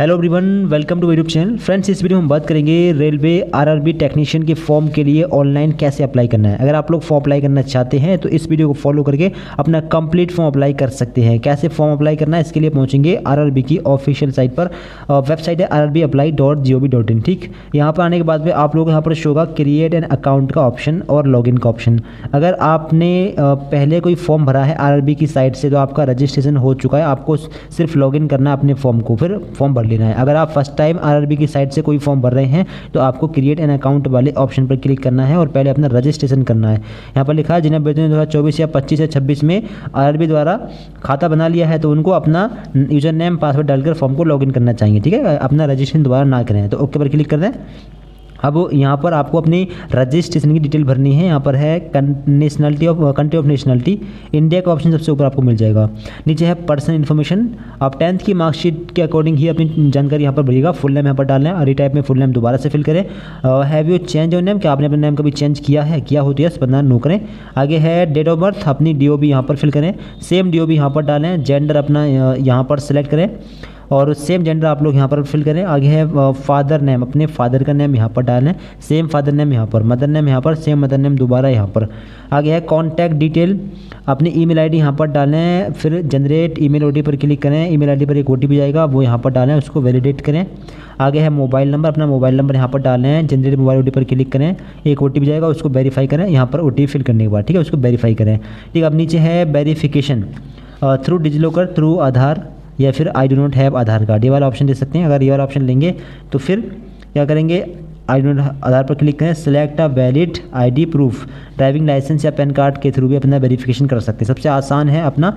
Hello everyone, welcome to YouTube channel. Friends, इस video में हम बात करेंगे रेलवे आरआरबी टेक्नीशियन के फॉर्म के लिए ऑनलाइन कैसे अप्लाई करना है। अगर आप लोग फॉर्म अप्लाई करना चाहते हैं तो इस वीडियो को फॉलो करके अपना कंप्लीट फॉर्म अप्लाई कर सकते हैं। कैसे फॉर्म अप्लाई करना है इसके लिए पहुंचेंगे आरआरबी की ऑफिशियल साइट पर। वेबसाइट है rrbapply.gov.in। ठीक, यहाँ पर आने के बाद में आप लोग यहाँ पर शो होगा क्रिएट एन अकाउंट का ऑप्शन और लॉगिन का ऑप्शन। अगर आपने पहले कोई फॉर्म भरा है आरआरबी की साइट से तो आपका रजिस्ट्रेशन हो चुका है, आपको सिर्फ लॉगिन करना है अपने फॉर्म को, फिर फॉर्म भर लेना है। अगर आप फर्स्ट टाइम आरआरबी की साइट से कोई फॉर्म भर रहे हैं तो आपको क्रिएट एन अकाउंट वाले ऑप्शन पर क्लिक करना है और पहले अपना रजिस्ट्रेशन करना है। यहाँ पर लिखा है जिन्हें 2024 या 25 या 26 में आरआरबी द्वारा खाता बना लिया है तो उनको अपना यूजर नेम पासवर्ड डालकर फॉर्म को लॉगिन करना चाहिए। ठीक है, अपना रजिस्ट्रेशन दोबारा ना करें तो ओके पर क्लिक कर दें। अब यहाँ पर आपको अपनी रजिस्ट्रेशन की डिटेल भरनी है। यहाँ पर है nationality of country of nationality, India का ऑप्शन सबसे ऊपर आपको मिल जाएगा। नीचे है पर्सनल इन्फॉर्मेशन, आप 10th की मार्कशीट के अकॉर्डिंग ही अपनी जानकारी यहाँ पर भरिएगा। फुल नेम यहाँ पर डालना है, रिटाइप में फुल नेम दोबारा से फिल करें। Have you change your name, क्या आपने अपना नेम कभी चेंज किया है, किया हो तो यस, वरना नो करें। आगे है डेट ऑफ बर्थ, अपनी DOB यहाँ पर फिल करें, सेम DOB यहाँ पर डालें। जेंडर अपना यहाँ पर सेलेक्ट करें और सेम जेंडर आप लोग यहाँ पर फिल करें। आगे है फादर नेम, अपने फादर का नेम यहाँ पर डालें, सेम फादर नेम यहाँ पर। मदर नेम यहाँ पर, सेम मदर नेम दोबारा यहाँ पर। आगे है कॉन्टैक्ट डिटेल, अपनी ईमेल आईडी यहाँ पर डालें, फिर जनरेट ईमेल OTP पर क्लिक करें। ईमेल आईडी पर एक OTP जाएगा, वो यहाँ पर डालें, उसको वैलिडेट करें। आगे है मोबाइल नंबर, अपना मोबाइल नंबर यहाँ पर डालें, जनरेट मोबाइल OTP पर क्लिक करें, एक OTP जाएगा, उसको वेरीफाई करें। यहाँ पर OTP फिल करने के बाद ठीक है उसको वेरीफाई करें। ठीक है, अब नीचे है वेरीफिकेशन थ्रू डिजिलॉकर, थ्रू आधार या फिर I do not have Aadhaar card, ये वाला ऑप्शन दे सकते हैं। अगर ये वाला ऑप्शन लेंगे तो फिर क्या करेंगे, आई डो नॉट आधार पर क्लिक करें, select a valid ID proof, driving licence या पैन कार्ड के थ्रू भी अपना वेरिफिकेशन कर सकते हैं। सबसे आसान है अपना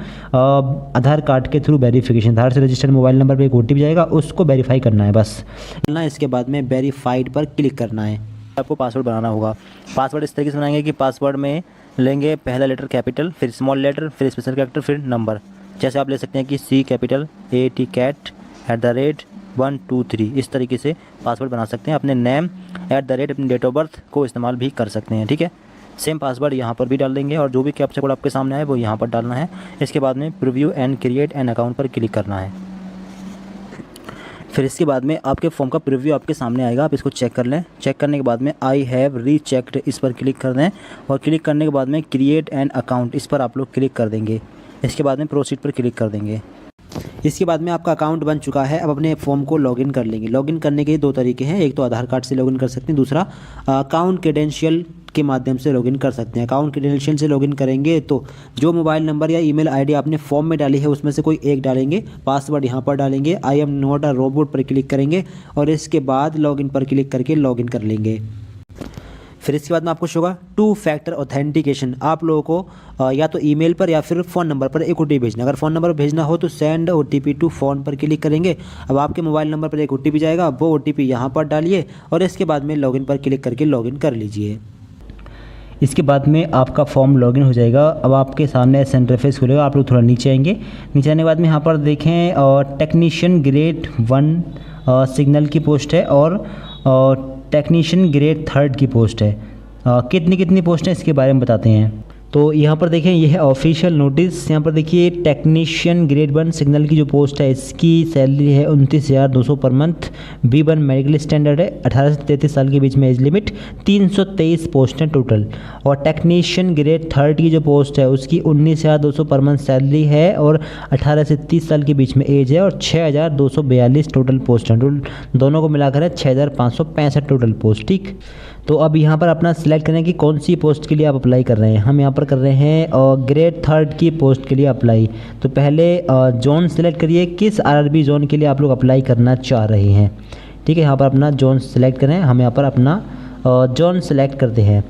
आधार कार्ड के थ्रू वेरिफिकेशन। आधार से रजिस्टर्ड मोबाइल नंबर पर एक OTP जाएगा, उसको वेरीफाई करना है बस। इसके बाद में वेरीफाइड पर क्लिक करना है। आपको पासवर्ड बनाना होगा। पासवर्ड इस तरीके से बनाएंगे कि पासवर्ड में लेंगे पहला लेटर कैपिटल, फिर स्मॉल लेटर, फिर स्पेशल कैरेक्टर, फिर नंबर। जैसे आप ले सकते हैं कि C कैपिटल AT कैट @123, इस तरीके से पासवर्ड बना सकते हैं। अपने नेम @ अपनी डेट ऑफ बर्थ को इस्तेमाल भी कर सकते हैं। ठीक है, सेम पासवर्ड यहाँ पर भी डाल देंगे और जो भी कैप्चा कोड आपके सामने आए वो यहाँ पर डालना है। इसके बाद में preview and create an account पर क्लिक करना है। फिर इसके बाद में आपके फॉर्म का प्रीव्यू आपके सामने आएगा, आप इसको चेक कर लें। चेक करने के बाद में आई हैव रीचेक्ड, इस पर क्लिक कर दें और क्लिक करने के बाद में क्रिएट एन अकाउंट, इस पर आप लोग क्लिक कर देंगे। इसके बाद में प्रोसीड पर क्लिक कर देंगे। इसके बाद में आपका अकाउंट बन चुका है। अब अपने फॉर्म को लॉगिन कर लेंगे। लॉगिन करने के 2 तरीके हैं, एक तो आधार कार्ड से लॉगिन कर सकते हैं, दूसरा अकाउंट क्रेडेंशियल के माध्यम से लॉगिन कर सकते हैं। अकाउंट क्रेडेंशियल से लॉगिन करेंगे तो जो मोबाइल नंबर या ईमेल आईडी आपने फॉर्म में डाली है उसमें से कोई एक डालेंगे, पासवर्ड यहाँ पर डालेंगे, I am not a robot पर क्लिक करेंगे और इसके बाद लॉगिन पर क्लिक करके लॉगिन कर लेंगे। फिर इसके बाद में आपको होगा 2 फैक्टर ऑथेंटिकेशन। आप लोगों को या तो ईमेल पर या फिर फ़ोन नंबर पर एक OTP भेजना। अगर फ़ोन नंबर पर भेजना हो तो सेंड OTP टू फ़ोन पर क्लिक करेंगे। अब आपके मोबाइल नंबर पर एक OTP जाएगा, वो OTP यहाँ पर डालिए और इसके बाद में लॉगिन पर क्लिक करके लॉगिन कर लीजिए। इसके बाद में आपका फॉर्म लॉगिन हो जाएगा। अब आपके सामने ऐसा इंटरफेस खुलेगा। आप लोग थोड़ा नीचे आएंगे। नीचे आने के बाद में यहाँ पर देखें टेक्नीशियन ग्रेड 1 सिग्नल की पोस्ट है और टेक्नीशियन ग्रेड 3 की पोस्ट है। कितनी पोस्ट है इसके बारे में बताते हैं। तो यहाँ पर देखें, ये है ऑफिशियल नोटिस। यहाँ पर देखिए टेक्नीशियन ग्रेड 1 सिग्नल की जो पोस्ट है इसकी सैलरी है 29,200 per month. B1 medical standard है, 18 से 33 साल के बीच में एज लिमिट। 323 पोस्ट हैं टोटल। और टेक्नीशियन ग्रेड 3 की जो पोस्ट है उसकी 19,200 पर मंथ सैलरी है और 18 से 30 साल के बीच में एज है और 6,242 टोटल पोस्ट हैं। टोटल दोनों को मिलाकर है 6,565 टोटल पोस्ट। ठीक, तो अब यहाँ पर अपना सिलेक्ट करें कि कौन सी पोस्ट के लिए आप अप्लाई कर रहे हैं। हम यहाँ पर कर रहे हैं ग्रेड 3 की पोस्ट के लिए अप्लाई। तो पहले जोन सेलेक्ट करिए, किस आरआरबी जोन के लिए आप लोग अप्लाई करना चाह रहे हैं। ठीक है, यहाँ पर अपना जोन सेलेक्ट करें। हम यहाँ पर अपना जोन सेलेक्ट करते हैं।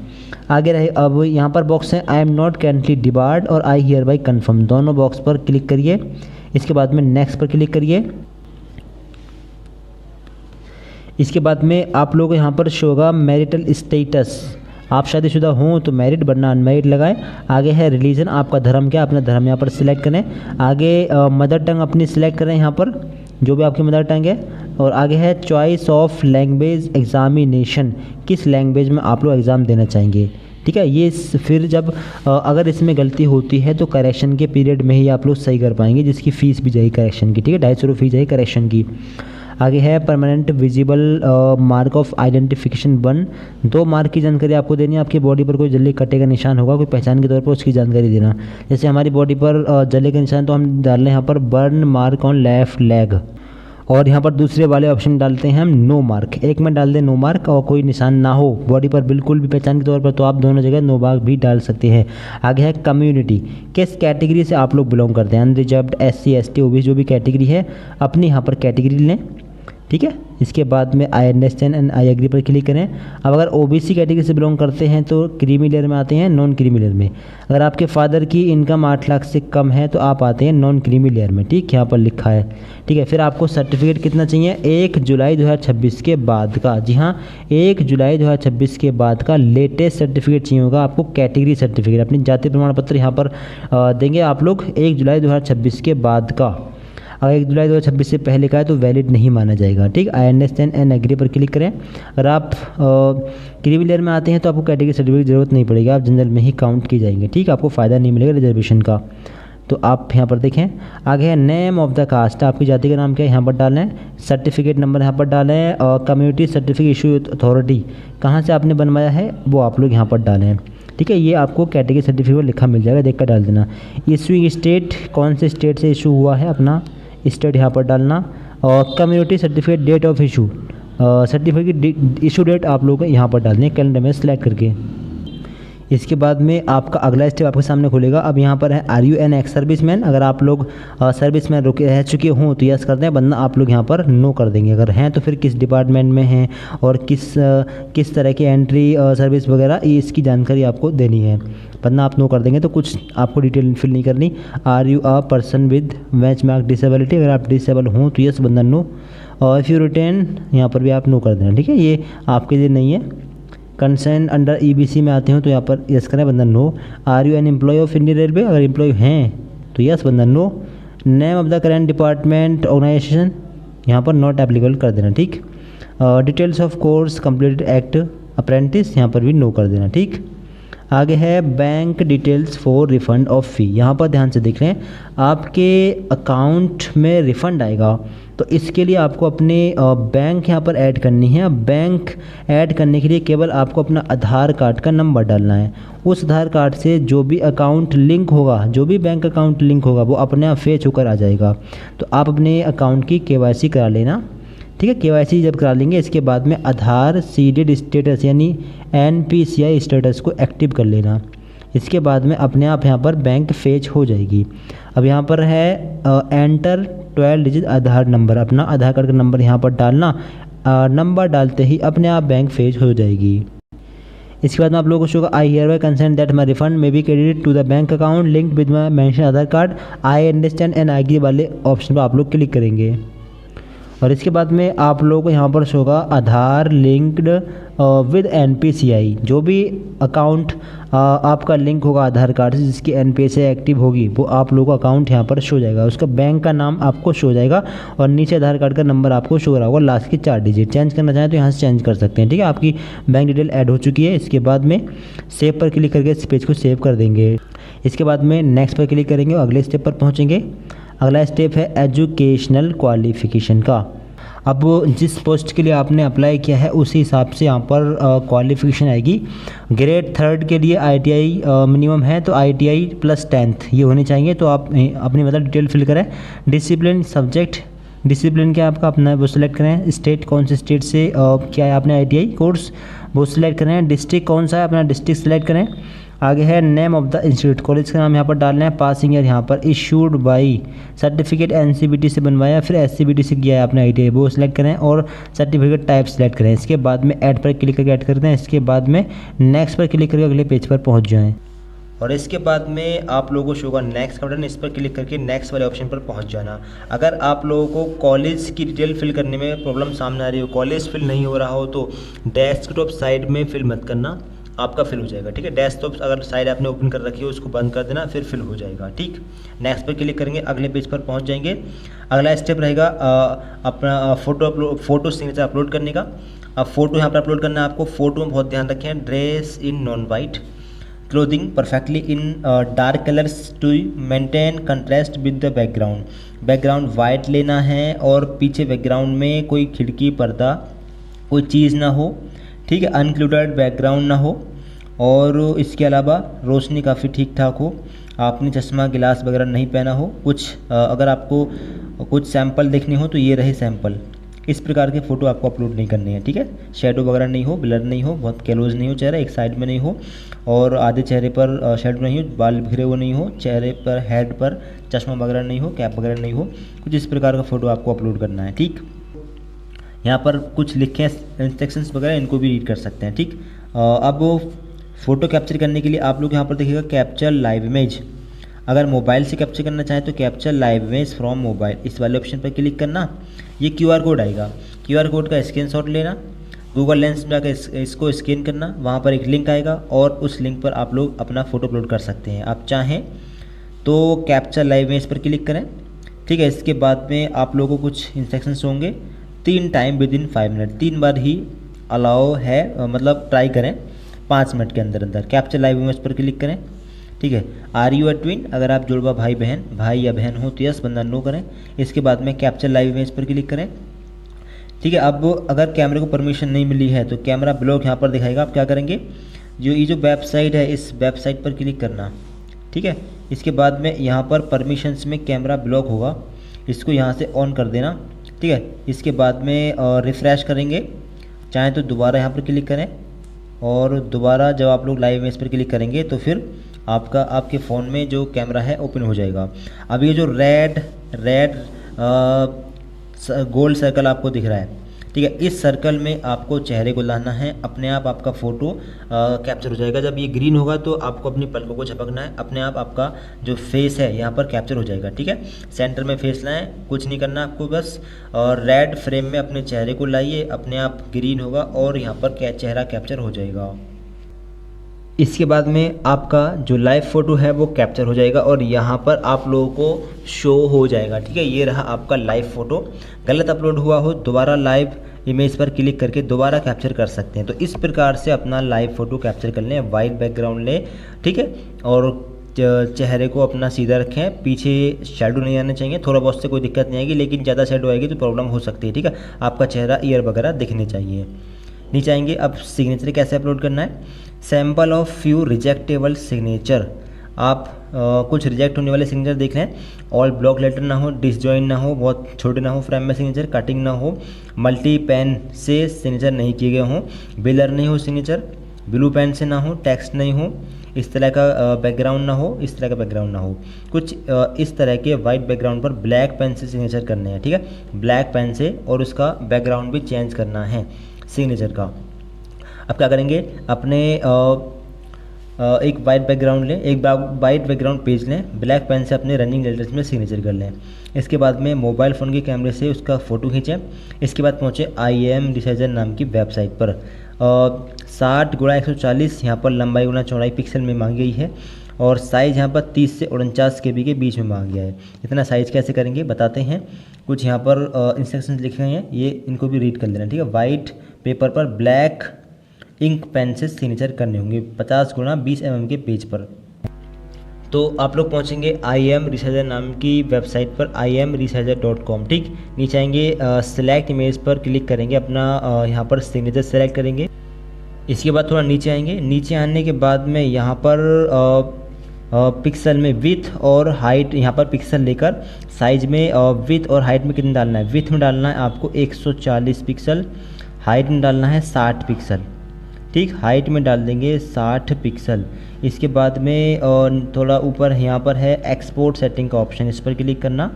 आगे रहे, अब यहाँ पर बॉक्स है I am not currently debarred और आई हियर बाई कन्फर्म, दोनों बॉक्स पर क्लिक करिए। इसके बाद में नेक्स्ट पर क्लिक करिए। इसके बाद में आप लोग यहाँ पर शो होगा मैरिटल स्टेटस, आप शादीशुदा हों तो मैरिड वरना अनमैरिड लगाएं। आगे है रिलीजन, आपका धर्म क्या, अपना धर्म यहाँ पर सिलेक्ट करें। आगे मदर टंग अपनी सिलेक्ट करें यहाँ पर, जो भी आपकी मदर टंग है। और आगे है चॉइस ऑफ लैंग्वेज एग्जामिनेशन, किस लैंग्वेज में आप लोग एग्ज़ाम देना चाहेंगे। ठीक है, ये फिर जब अगर इसमें गलती होती है तो करेक्शन के पीरियड में ही आप लोग सही कर पाएंगे, जिसकी फ़ीस भी जाएगी करेक्शन की। ठीक है, 250 रुपये फीस जाएगी करेक्शन की। आगे है permanent visible mark of identification 1, 2 mark की जानकारी आपको देनी है। आपकी बॉडी पर कोई जले कटे का निशान होगा कोई पहचान के तौर पर, उसकी जानकारी देना। जैसे हमारी बॉडी पर जले का निशान, तो हम डाल रहे हैं यहाँ पर burn mark on left leg, और यहाँ पर दूसरे वाले ऑप्शन डालते हैं हम नो मार्क। एक में डाल दें नो मार्क और कोई निशान ना हो बॉडी पर बिल्कुल भी पहचान के तौर पर, तो आप दोनों जगह नो मार्क भी डाल सकते हैं। आगे है कम्युनिटी, किस कैटेगरी से आप लोग बिलोंग करते हैं, अनरिजर्व्ड, SC ST OBC जो भी कैटेगरी है अपनी यहाँ पर कैटेगरी लें, ठीक है। इसके बाद में I understand and I agree पर क्लिक करें। अब अगर OBC कैटेगरी से बिलोंग करते हैं तो क्रीमी लेयर में आते हैं, नॉन क्रीमी लेयर में। अगर आपके फादर की इनकम 8 लाख से कम है तो आप आते हैं नॉन क्रीमी लेयर में, ठीक, यहाँ पर लिखा है, ठीक है। फिर आपको सर्टिफिकेट कितना चाहिए, 1 जुलाई 2026 के बाद का, जी हाँ 1 जुलाई 2026 के बाद का लेटेस्ट सर्टिफिकेट चाहिए होगा आपको, कैटेगरी सर्टिफिकेट। अपनी जाति प्रमाण पत्र यहाँ पर देंगे आप लोग 1 जुलाई 2026 के बाद का। अगर 1 जुलाई 2026 से पहले का है तो वैलिड नहीं माना जाएगा, ठीक। आई अंडरस्टैंड एंड एग्री पर क्लिक करें। अगर आप क्रीमी लेयर में आते हैं तो आपको कैटेगरी सर्टिफिकेट की ज़रूरत नहीं पड़ेगी, आप जनरल में ही काउंट की जाएंगे, ठीक। आपको फ़ायदा नहीं मिलेगा रिजर्वेशन का। तो आप यहाँ पर देखें। आगे है नेम ऑफ द कास्ट, आपकी जाति का नाम क्या है यहाँ पर डालें, सर्टिफिकेट नंबर यहाँ पर डालें, और कम्युनिटी सर्टिफिकेट इशू अथॉरिटी कहाँ से आपने बनवाया है वो आप लोग यहाँ पर डालें, ठीक है। ये आपको कैटेगरी सर्टिफिकेट लिखा मिल जाएगा, देख कर डाल देना। इशूइंग स्टेट, कौन से स्टेट से इशू हुआ है अपना स्टेट यहाँ पर डालना, और community certificate date of issue, certificate issue date आप लोग यहाँ पर डालनी है कैलेंडर में सेलेक्ट करके। इसके बाद में आपका अगला स्टेप आपके सामने खुलेगा। अब यहाँ पर है are you an ex serviceman, अगर आप लोग सर्विसमैन रह चुके हों तो यस करते हैं, वरना आप लोग यहाँ पर नो कर देंगे। अगर हैं तो फिर किस डिपार्टमेंट में हैं और किस तरह की एंट्री सर्विस वगैरह इसकी जानकारी आपको देनी है, वरना आप नो कर देंगे। तो कुछ आपको डिटेल फिल नहीं करनी। Are you a person with benchmark disability, अगर आप डिसेबल हों तो यस, वरना नो। और इफ़ यू रिटेन यहाँ पर भी आप नो कर देना, ठीक है। ये आपके लिए नहीं है। कंसर्न अंडर EBC में आते हो तो यहाँ पर यस करें, वरना no. Are you an employ of Indian railway, अगर एम्प्लॉय हैं तो यस, वरना no. Name of the current department organisation यहाँ पर नॉट एप्लीकेबल कर देना, ठीक। Details of course completed act apprentice, यहाँ पर भी नो कर देना, ठीक। आगे है bank details for refund of fee, यहाँ पर ध्यान से देख लें, आपके अकाउंट में रिफ़ंड आएगा तो इसके लिए आपको अपने बैंक यहाँ पर ऐड करनी है। बैंक ऐड करने के लिए केवल आपको अपना आधार कार्ड का नंबर डालना है। उस आधार कार्ड से जो भी अकाउंट लिंक होगा, जो भी बैंक अकाउंट लिंक होगा वो अपने आप फेच होकर आ जाएगा। तो आप अपने अकाउंट की KYC करा लेना, ठीक है। KYC जब करा लेंगे इसके बाद में आधार सीडेड स्टेटस यानी NPCI स्टेटस को एक्टिव कर लेना। इसके बाद में अपने आप यहाँ पर बैंक फेच हो जाएगी। अब यहाँ पर है एंटर 12 डिजिट आधार नंबर, अपना आधार कार्ड का नंबर यहाँ पर डालना। नंबर डालते ही अपने आप बैंक फेच हो जाएगी। इसके बाद में आप लोगों को शो होगा I hereby consent that my refund may be credited to the bank account linked with my mention Aadhaar card, I understand and I वाले ऑप्शन पर आप लोग क्लिक करेंगे। और इसके बाद में आप लोगों को यहाँ पर शो होगा आधार लिंक्ड विद NPCI, जो भी अकाउंट आपका लिंक होगा आधार कार्ड से जिसकी NPCI एक्टिव होगी वो आप लोगों का अकाउंट यहाँ पर शो जाएगा। उसका बैंक का नाम आपको शो जाएगा और नीचे आधार कार्ड का नंबर आपको शो रहा होगा, लास्ट के 4 डिजिट। चेंज करना चाहें तो यहाँ से चेंज कर सकते हैं, ठीक है। आपकी बैंक डिटेल ऐड हो चुकी है। इसके बाद में सेव पर क्लिक करके इस पेज को सेव कर देंगे। इसके बाद में नेक्स्ट पर क्लिक करेंगे और अगले स्टेप पर पहुँचेंगे। अगला स्टेप है एजुकेशनल क्वालिफ़िकेशन का। अब जिस पोस्ट के लिए आपने अप्लाई किया है उसी हिसाब से यहाँ पर क्वालिफ़िकेशन आएगी। ग्रेड 3 के लिए ITI मिनिमम है तो ITI + 10th ये होनी चाहिए। तो आप अपनी मतलब डिटेल फिल करें। डिसिप्लिन सब्जेक्ट, डिसिप्लिन क्या आपका अपना वो सिलेक्ट करें। स्टेट कौन से स्टेट से क्या है आपने ITI कोर्स वो सिलेक्ट करें। डिस्ट्रिक्ट कौन सा है अपना डिस्ट्रिक्ट सिलेक्ट करें। आगे है name of the institute, college का नाम यहाँ पर डालना है। पासिंग ईयर यहाँ पर इशूड बाई, सर्टिफिकेट NCBT से बनवाया फिर SCBT से किया है आपने ITI वो सिलेक्ट करें और सर्टिफिकेट टाइप सेलेक्ट करें। इसके बाद में ऐड पर क्लिक करके ऐड करते हैं। इसके बाद में नेक्स्ट पर क्लिक करके अगले पेज पर पहुँच जाएँ। और इसके बाद में आप लोगों को शो होगा नेक्स्ट का बटन, इस पर क्लिक करके नेक्स्ट वाले ऑप्शन पर पहुंच जाना। अगर आप लोगों को कॉलेज की डिटेल फिल करने में प्रॉब्लम सामने आ रही हो, कॉलेज फिल नहीं हो रहा हो तो डेस्कटॉप साइड में फिल मत करना, आपका फिल हो जाएगा, ठीक है। डेस्कटॉप अगर साइड आपने ओपन कर रखी हो उसको बंद कर देना, फिर फिल हो जाएगा, ठीक। नेक्स्ट पर क्लिक करेंगे, अगले पेज पर पहुंच जाएंगे। अगला स्टेप रहेगा अपना फ़ोटो सिग्नेचर अपलोड करने का। अब फ़ोटो यहाँ पर अपलोड करना है आपको। फ़ोटो में बहुत ध्यान रखें, dress in non white, clothing perfectly in dark colours to maintain contrast with the background. Background white लेना है और पीछे बैकग्राउंड में कोई खिड़की पर्दा कोई चीज़ ना हो, ठीक है, अनक्लूडेड बैकग्राउंड ना हो, और इसके अलावा रोशनी काफ़ी ठीक ठाक हो, आपने चश्मा गिलास वगैरह नहीं पहना हो। कुछ अगर आपको कुछ सैंपल देखने हो तो ये रहे सैंपल, इस प्रकार के फ़ोटो आपको अपलोड नहीं करने हैं, ठीक है। शेडो वगैरह नहीं हो, ब्लर नहीं हो, बहुत क्लोज नहीं हो चेहरा, एक साइड में नहीं हो, और आधे चेहरे पर शेडो नहीं हो, बाल बिखरे हुए नहीं हो, चेहरे पर हेड पर चश्मा वगैरह नहीं हो, कैप वगैरह नहीं हो, कुछ इस प्रकार का फ़ोटो आपको अपलोड करना है, ठीक। यहाँ पर कुछ लिखे हैं इंस्ट्रक्शंस वगैरह, इनको भी रीड कर सकते हैं, ठीक। अब फ़ोटो कैप्चर करने के लिए आप लोग यहाँ पर देखिएगा कैप्चर लाइव इमेज। अगर मोबाइल से कैप्चर करना चाहें तो capture live image from mobile, इस वाले ऑप्शन पर क्लिक करना। ये QR कोड आएगा, QR कोड का स्क्रीनशॉट लेना, गूगल लेंस में जाकर इसको स्कैन करना, वहाँ पर एक लिंक आएगा और उस लिंक पर आप लोग अपना फ़ोटो अपलोड कर सकते हैं। आप चाहें तो कैप्चर लाइव इमेज पर क्लिक करें, ठीक है। इसके बाद में आप लोगों को कुछ इंस्ट्रक्शंस होंगे, 3 टाइम विदिन 5 मिनट, 3 बार ही अलाउ है, मतलब ट्राई करें 5 मिनट के अंदर अंदर। कैप्चर लाइव इमेज पर क्लिक करें, ठीक है। आर यू अ ट्विन, अगर आप जुड़वा भाई या बहन हो तो यस, वरना नो करें। इसके बाद में कैप्चर लाइव इमेज पर क्लिक करें, ठीक है। अब अगर कैमरे को परमिशन नहीं मिली है तो कैमरा ब्लॉक यहाँ पर दिखाएगा, आप क्या करेंगे, जो वेबसाइट है इस वेबसाइट पर क्लिक करना, ठीक है। इसके बाद में यहाँ पर परमिशंस में कैमरा ब्लॉक होगा, इसको यहाँ से ऑन कर देना, ठीक है। इसके बाद में रिफ़्रेश करेंगे, चाहें तो दोबारा यहाँ पर क्लिक करें, और दोबारा जब आप लोग लाइव इमेज पर क्लिक करेंगे तो फिर आपके फ़ोन में जो कैमरा है ओपन हो जाएगा। अब ये जो रेड गोल्ड सर्कल आपको दिख रहा है, ठीक है, इस सर्कल में आपको चेहरे को लाना है, अपने आप आपका फ़ोटो कैप्चर हो जाएगा। जब ये ग्रीन होगा तो आपको अपनी पलकों को झपकना है, अपने आप आपका जो फेस है यहाँ पर कैप्चर हो जाएगा, ठीक है। सेंटर में फेस लाएं, कुछ नहीं करना आपको, बस और रेड फ्रेम में अपने चेहरे को लाइए, अपने आप ग्रीन होगा और यहाँ पर चेहरा कैप्चर हो जाएगा। इसके बाद में आपका जो लाइव फ़ोटो है वो कैप्चर हो जाएगा और यहाँ पर आप लोगों को शो हो जाएगा, ठीक है। ये रहा आपका लाइव फ़ोटो। गलत अपलोड हुआ हो दोबारा लाइव इमेज पर क्लिक करके दोबारा कैप्चर कर सकते हैं। तो इस प्रकार से अपना लाइव फ़ोटो कैप्चर कर लें, वाइट बैकग्राउंड लें, ठीक है, और चेहरे को अपना सीधा रखें, पीछे शेडो नहीं आना चाहिए, थोड़ा बहुत से कोई दिक्कत नहीं आएगी, लेकिन ज़्यादा शेडो आएगी तो प्रॉब्लम हो सकती है, ठीक है। आपका चेहरा ईयर वगैरह दिखने चाहिए। नीचे आएंगे, अब सिग्नेचर कैसे अपलोड करना है। सैम्पल ऑफ फ्यू रिजेक्टेबल सिग्नेचर, आप कुछ रिजेक्ट होने वाले सिग्नेचर देख लें। ऑल ब्लॉक लेटर ना हो, डिसजॉइन ना हो, बहुत छोटे ना हो, फ्रेम में सिग्नेचर, कटिंग ना हो, मल्टी पेन से सिग्नेचर नहीं किए गए हों, बिलर नहीं हो सिग्नेचर, ब्लू पेन से ना हो, टेक्स्ट नहीं हो, इस तरह का बैकग्राउंड ना हो, इस तरह का बैकग्राउंड ना हो, कुछ इस तरह के वाइट बैकग्राउंड पर ब्लैक पेन से सिग्नेचर करने हैं, ठीक है, ब्लैक पेन से, और उसका बैकग्राउंड भी चेंज करना है सिग्नेचर का। अब क्या करेंगे, अपने एक वाइट बैकग्राउंड लें, एक वाइट बैकग्राउंड पेज लें, ब्लैक पेन से अपने रनिंग लेटर्स में सिग्नेचर कर लें। इसके बाद में मोबाइल फ़ोन के कैमरे से उसका फ़ोटो खींचें। इसके बाद पहुँचे IM रिसाइजर नाम की वेबसाइट पर। 60x140 यहाँ पर लंबाई गुना चौड़ाई पिक्सल में मांगी गई है और साइज़ यहाँ पर 30 से 49 KB के बीच में मांगा गया है। इतना साइज़ कैसे करेंगे बताते हैं। कुछ यहाँ पर इंस्ट्रक्शंस लिखे हुए हैं, ये इनको भी रीड कर लेना, ठीक है। वाइट पेपर पर ब्लैक इंक पेन से सिग्नेचर करने होंगे 50x20 mm के पेज पर। तो आप लोग पहुंचेंगे IM रिसाइजर नाम की वेबसाइट पर, imresizer.com, ठीक। नीचे आएंगे, सेलेक्ट इमेज पर क्लिक करेंगे, अपना यहाँ पर सिग्नेचर सेलेक्ट करेंगे। इसके बाद थोड़ा नीचे आएंगे, नीचे आने के बाद में यहाँ पर पिक्सल में विथ और हाइट, यहाँ पर पिक्सल लेकर साइज में विथ और हाइट में कितना डालना है। विथ में डालना है आपको 140 पिक्सल, हाइट में डालना है 60 पिक्सल, ठीक। हाइट में डाल देंगे 60 पिक्सल। इसके बाद में थोड़ा ऊपर यहाँ पर है एक्सपोर्ट सेटिंग का ऑप्शन, इस पर क्लिक करना।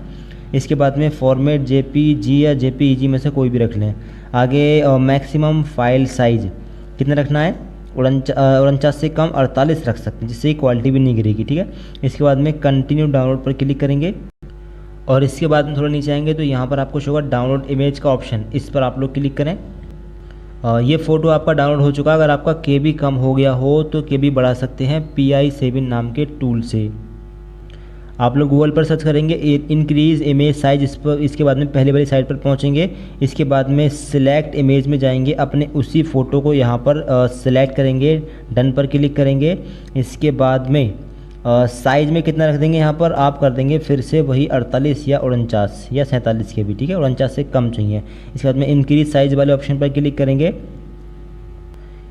इसके बाद में फॉर्मेट JPG या JPEG में से कोई भी रख लें। आगे मैक्सिमम फाइल साइज कितना रखना है, 49 से कम 48 रख सकते हैं, जिससे क्वालिटी भी नहीं गिरेगी, ठीक है। इसके बाद में कंटिन्यू डाउनलोड पर क्लिक करेंगे और इसके बाद में थोड़ा नीचे आएंगे तो यहाँ पर आपको शो होगा डाउनलोड इमेज का ऑप्शन, इस पर आप लोग क्लिक करें। ये फ़ोटो आपका डाउनलोड हो चुका है। अगर आपका KB कम हो गया हो तो KB बढ़ा सकते हैं PI7 नाम के टूल से। आप लोग गूगल पर सर्च करेंगे इंक्रीज़ इमेज साइज, इस पर इसके बाद में पहले वाली साइट पर पहुंचेंगे। इसके बाद में सिलेक्ट इमेज में जाएंगे, अपने उसी फ़ोटो को यहाँ पर सिलेक्ट करेंगे, डन पर क्लिक करेंगे। इसके बाद में साइज़ में कितना रख देंगे, यहाँ पर आप कर देंगे फिर से वही 48 या 49 या 47 के भी, ठीक है, 49 से कम चाहिए। इसके बाद में इंक्रीज साइज़ वाले ऑप्शन पर क्लिक करेंगे।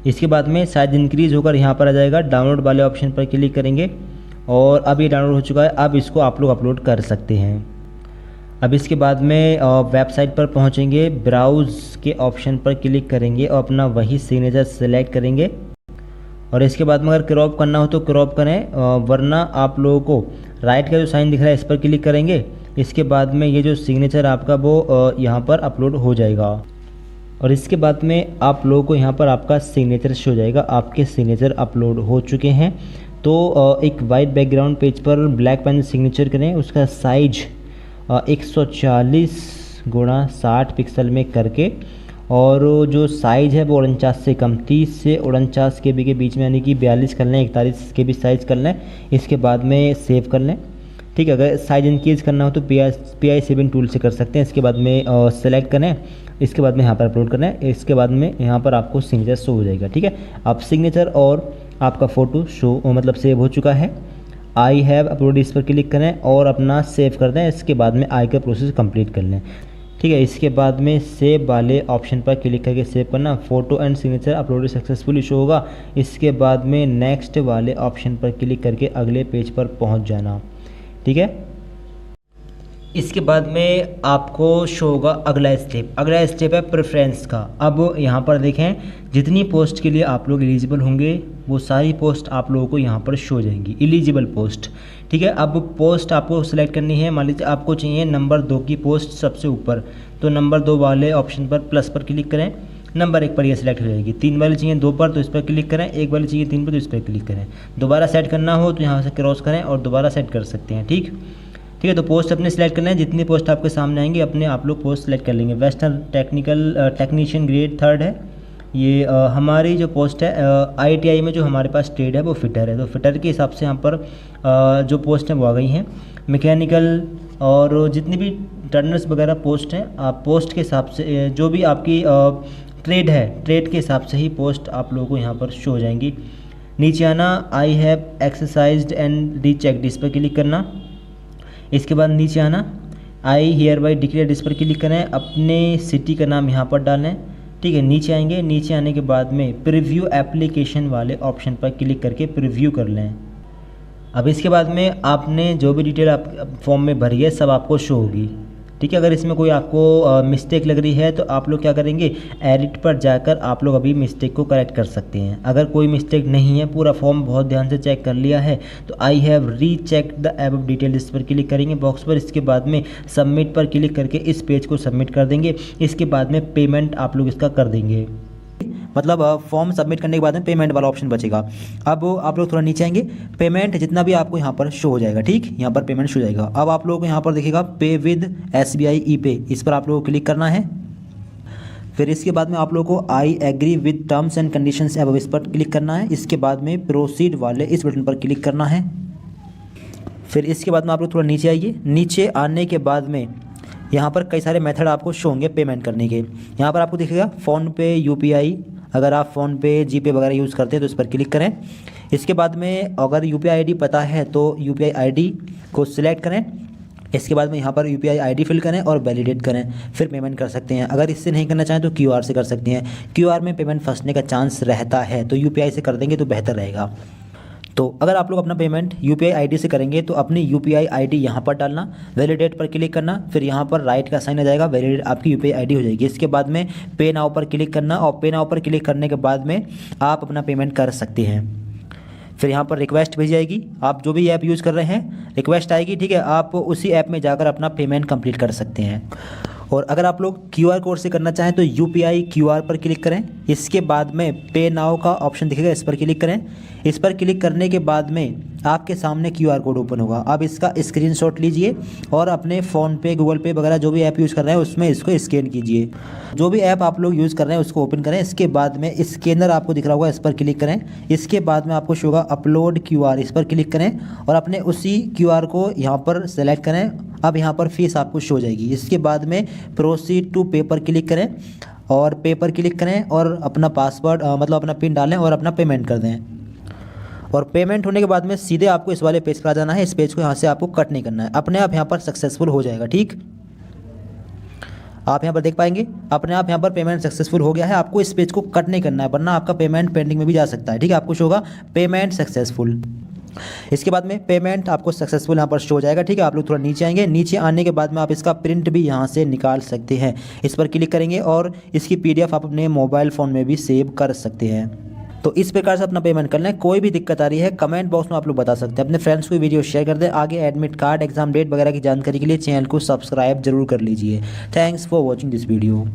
इसके बाद में साइज इंक्रीज़ होकर यहाँ पर आ जाएगा, डाउनलोड वाले ऑप्शन पर क्लिक करेंगे और अब ये डाउनलोड हो चुका है। अब इसको आप लोग अपलोड कर सकते हैं। अब इसके बाद में वेबसाइट पर पहुँचेंगे, ब्राउज़ के ऑप्शन पर क्लिक करेंगे और अपना वही सिग्नेचर सेलेक्ट करेंगे और इसके बाद में अगर क्रॉप करना हो तो क्रॉप करें, वरना आप लोगों को राइट का जो साइन दिख रहा है इस पर क्लिक करेंगे। इसके बाद में ये जो सिग्नेचर आपका वो यहाँ पर अपलोड हो जाएगा और इसके बाद में आप लोगों को यहाँ पर आपका सिग्नेचर शो हो जाएगा। आपके सिग्नेचर अपलोड हो चुके हैं। तो एक वाइट बैकग्राउंड पेज पर ब्लैक पेन से सिग्नेचर करें, उसका साइज 140 गुणा 60 पिक्सल में करके और जो साइज़ है वो 49 से कम, 30 से 49 KB के बीच में, यानी कि 42 कर लें, 41 KB साइज़ कर लें। इसके बाद में सेव कर लें, ठीक है। अगर साइज इंक्रीज़ करना हो तो PI7 टूल से कर सकते हैं। इसके बाद में सेलेक्ट करें, इसके बाद में यहाँ पर अपलोड करें। इसके बाद में यहाँ पर आपको सिग्नेचर शो हो जाएगा, ठीक है। अब सिग्नेचर और आपका फ़ोटो शो मतलब सेव हो चुका है। आई हैव अपलोड इस पर क्लिक करें और अपना सेव कर दें। इसके बाद में आई का प्रोसेस कंप्लीट कर लें, ठीक है। इसके बाद में सेव वाले ऑप्शन पर क्लिक करके सेव करना, photo and signature upload successfully show होगा। इसके बाद में नेक्स्ट वाले ऑप्शन पर क्लिक करके अगले पेज पर पहुंच जाना, ठीक है। इसके बाद में आपको शो होगा अगला स्टेप। अगला स्टेप है प्रेफरेंस का। अब यहाँ पर देखें, जितनी पोस्ट के लिए आप लोग एलिजिबल होंगे वो सारी पोस्ट आप लोगों को यहाँ पर शो हो जाएंगी, एलिजिबल पोस्ट, ठीक है। अब पोस्ट आपको सिलेक्ट करनी है। मान लीजिए आपको चाहिए नंबर 2 की पोस्ट सबसे ऊपर, तो नंबर 2 वाले ऑप्शन पर प्लस पर क्लिक करें, नंबर 1 पर यह सिलेक्ट हो जाएगी। 3 वाली चाहिए 2 पर तो इस पर क्लिक करें, 1 वाली चाहिए 3 पर तो इस पर क्लिक करें। दोबारा सेट करना हो तो यहाँ से क्रॉस करें और दोबारा सेट कर सकते हैं, ठीक है। तो पोस्ट अपने सेलेक्ट कर लें, जितनी पोस्ट आपके सामने आएंगी अपने आप लोग पोस्ट सेलेक्ट कर लेंगे। वेस्टर्न टेक्नीशियन ग्रेड 3 है ये। हमारी जो पोस्ट है ITI में जो हमारे पास ट्रेड है वो फिटर है, तो फिटर के हिसाब से यहाँ पर जो पोस्ट हैं वो आ गई हैं। मैकेनिकल और जितनी भी टर्नर्स वगैरह पोस्ट हैं, आप पोस्ट के हिसाब से जो भी आपकी ट्रेड है, ट्रेड के हिसाब से ही पोस्ट आप लोगों को यहाँ पर शो हो जाएंगी। नीचे आना, आई हैव एक्सरसाइज्ड एंड रीचेक्ड इस पर क्लिक करना। इसके बाद नीचे आना, आई हियर बाई डिक्लेयर इस पर क्लिक करें, अपने सिटी का नाम यहाँ पर डालें, ठीक है। नीचे आएंगे, नीचे आने के बाद में प्रीव्यू एप्लीकेशन वाले ऑप्शन पर क्लिक करके प्रीव्यू कर लें। अब इसके बाद में आपने जो भी डिटेल आप फॉर्म में भरी है सब आपको शो होगी, ठीक है। अगर इसमें कोई आपको मिस्टेक लग रही है तो आप लोग क्या करेंगे, एडिट पर जाकर आप लोग अभी मिस्टेक को करेक्ट कर सकते हैं। अगर कोई मिस्टेक नहीं है, पूरा फॉर्म बहुत ध्यान से चेक कर लिया है, तो I have rechecked the above detail इस पर क्लिक करेंगे बॉक्स पर। इसके बाद में सबमिट पर क्लिक करके इस पेज को सबमिट कर देंगे। इसके बाद में पेमेंट आप लोग इसका कर देंगे, मतलब फॉर्म सबमिट करने के बाद में पेमेंट वाला ऑप्शन बचेगा। अब आप लोग थोड़ा नीचे आएंगे, पेमेंट जितना भी आपको यहाँ पर शो हो जाएगा, ठीक, यहाँ पर पेमेंट शो हो जाएगा। अब आप लोगों को यहाँ पर देखिएगा पे विद SBI ई-पे, इस पर आप लोगों को क्लिक करना है। फिर इसके बाद में आप लोगों को I agree with terms and conditions above इस पर क्लिक करना है। इसके बाद में प्रोसीड वाले इस बटन पर क्लिक करना है। फिर इसके बाद में आप लोग थोड़ा नीचे आइए। नीचे आने के बाद में यहाँ पर कई सारे मेथड आपको शो होंगे पेमेंट करने के। यहाँ पर आपको दिखेगा फ़ोनपे, UPI, अगर आप फ़ोनपे, GPay वगैरह यूज़ करते हैं तो इस पर क्लिक करें। इसके बाद में अगर UPI ID पता है तो UPI ID को सिलेक्ट करें। इसके बाद में यहाँ पर UPI ID फिल करें और वैलिडेट करें, फिर पेमेंट कर सकते हैं। अगर इससे नहीं करना चाहें तो QR से कर सकते हैं। QR में पेमेंट फंसने का चांस रहता है, तो UPI से कर देंगे तो बेहतर रहेगा। तो अगर आप लोग अपना पेमेंट UPI ID से करेंगे तो अपनी UPI ID यहाँ पर डालना, वैलिडेट पर क्लिक करना, फिर यहाँ पर राइट का साइन आ जाएगा, वैलिडेट आपकी UPI ID हो जाएगी। इसके बाद में पे नाउ पर क्लिक करना और पे नाउ पर क्लिक करने के बाद में आप अपना पेमेंट कर सकते हैं। फिर यहाँ पर रिक्वेस्ट भेज जाएगी, आप जो भी ऐप यूज़ कर रहे हैं रिक्वेस्ट आएगी, ठीक है। आप उसी ऐप में जाकर अपना पेमेंट कंप्लीट कर सकते हैं। और अगर आप लोग QR कोड से करना चाहें तो UPI QR पर क्लिक करें। इसके बाद में पे नाउ का ऑप्शन दिखेगा, इस पर क्लिक करें। इस पर क्लिक करने के बाद में आपके सामने QR कोड ओपन होगा। अब इसका स्क्रीनशॉट लीजिए और अपने फ़ोनपे, गूगल पे वगैरह जो भी ऐप यूज़ कर रहे हैं उसमें इसको स्कैन कीजिए। जो भी ऐप आप लोग यूज़ कर रहे हैं उसको ओपन करें। इसके बाद में स्कैनर आपको दिख रहा होगा, इस पर क्लिक करें। इसके बाद में आपको शो होगा अपलोड QR, इस पर क्लिक करें और अपने उसी QR को यहाँ पर सेलेक्ट करें। अब यहाँ पर फीस आपको शो हो जाएगी। इसके बाद में प्रोसीड टू पे पर क्लिक करें और पे पर क्लिक करें और अपना पासवर्ड मतलब अपना पिन डालें और अपना पेमेंट कर दें। और पेमेंट होने के बाद में सीधे आपको इस वाले पेज पर आ जाना है। इस पेज को यहाँ से आपको कट नहीं करना है, अपने आप यहाँ पर सक्सेसफुल हो जाएगा। ठीक, आप यहाँ पर देख पाएंगे अपने आप यहाँ पर पेमेंट सक्सेसफुल हो गया है। आपको इस पेज को कट नहीं करना है वरना आपका पेमेंट पेंडिंग में भी जा सकता है। ठीक है, आपको शो होगा पेमेंट सक्सेसफुल। इसके बाद में पेमेंट आपको सक्सेसफुल यहाँ पर शो हो जाएगा। ठीक है, आप लोग थोड़ा नीचे आएंगे। नीचे आने के बाद में आप इसका प्रिंट भी यहाँ से निकाल सकते हैं। इस पर क्लिक करेंगे और इसकी PDF आप अपने मोबाइल फ़ोन में भी सेव कर सकते हैं। तो इस प्रकार से अपना पेमेंट कर लें। कोई भी दिक्कत आ रही है कमेंट बॉक्स में आप लोग बता सकते हैं। अपने फ्रेंड्स को वीडियो शेयर कर दें। आगे एडमिट कार्ड, एग्जाम डेट वगैरह की जानकारी के लिए चैनल को सब्सक्राइब जरूर कर लीजिए। Thanks for watching this video.